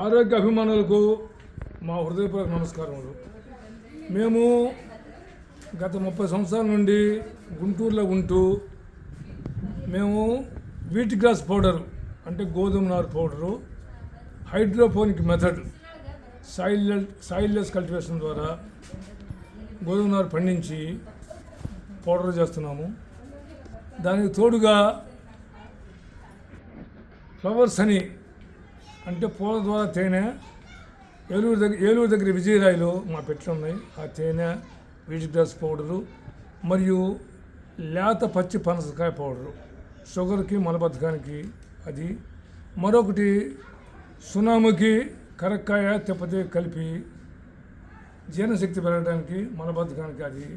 ఆరోగ్య అభిమానులకు మా హృదయపూర్వక నమస్కారములు. మేము గత 30 సంవత్సరాల నుండి గుంటూరులో ఉంటూ మేము వీట్ గ్రాస్ పౌడరు అంటే గోధుమ నారు powder hydroponic method soilless cultivation ద్వారా గోధుమ నారు పండించి పౌడర్ చేస్తున్నాము. దానికి తోడుగా ఫ్లవర్స్ అని అంటే పూల ద్వారా తేనె ఏలూరు దగ్గర విజయరాయిలో మా పెట్లు ఉన్నాయి. ఆ తేనె వీట్ గ్రాస్ పౌడరు మరియు లేత పచ్చి పనసకాయ పౌడరు షుగర్కి మలబద్ధకానికి అది, మరొకటి సునాముకి కరక్కాయ తిప్పతి కలిపి జీర్ణశక్తి పెరగడానికి మలబద్ధకానికి అది,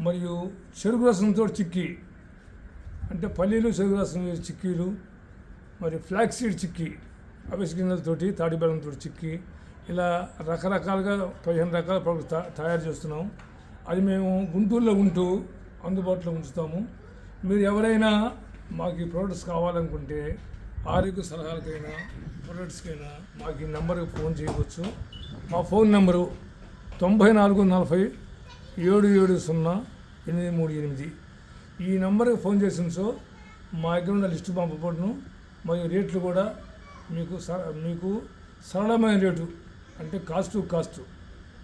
మరియు చెరుకు రసంతో చిక్కీ అంటే పల్లీలు చెరుకు రసం చిక్కీలు, మరి ఫ్లాక్స్ సీడ్ చిక్కీ అవిసె గింజలతోటి తాడి బెల్లంతో చిక్కీ, ఇలా రకరకాలుగా 15 రకాల ప్రోడక్ట్స్ తయారు చేస్తున్నాం. అది మేము గుంటూరులో ఉంటూ అందుబాటులో ఉంచుతాము. మీరు ఎవరైనా మాకు ఈ ప్రోడక్ట్స్ కావాలనుకుంటే ఆరోగ్య సలహాలకైనా ప్రొడక్ట్స్కైనా మాకు ఈ నెంబర్కి ఫోన్ చేయవచ్చు. మా ఫోన్ నెంబరు 9440 770 838. ఈ నెంబర్కి ఫోన్ చేసిన మా దగ్గర ఉన్న లిస్టు పంపబడును. మరియు రేట్లు కూడా మీకు సరళమైన రేటు అంటే కాస్ట్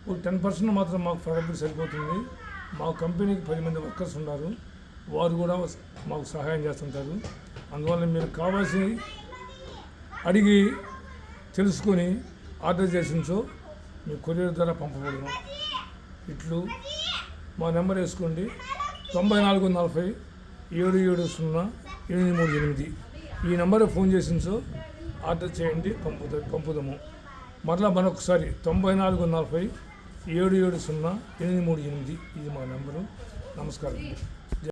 10% మాత్రం మాకు ఫరబుల్ సరిపోతుంది. మా కంపెనీకి 10 మంది వర్కర్స్ ఉన్నారు, వారు కూడా మాకు సహాయం చేస్తుంటారు. అందువల్ల మీరు కావాల్సి అడిగి తెలుసుకొని ఆర్డర్ చేసినచో మీ కొరియర్ ద్వారా పంపబడును. ఇట్లు మా నెంబర్ వేసుకోండి 9440 770 838. ఈ నెంబర్కి ఫోన్ చేసినచో ఆర్డర్ చేయండి, పంపుదాము. మరలా మరొకసారి 9440 770 838. ఇది మా నెంబరు. నమస్కారం.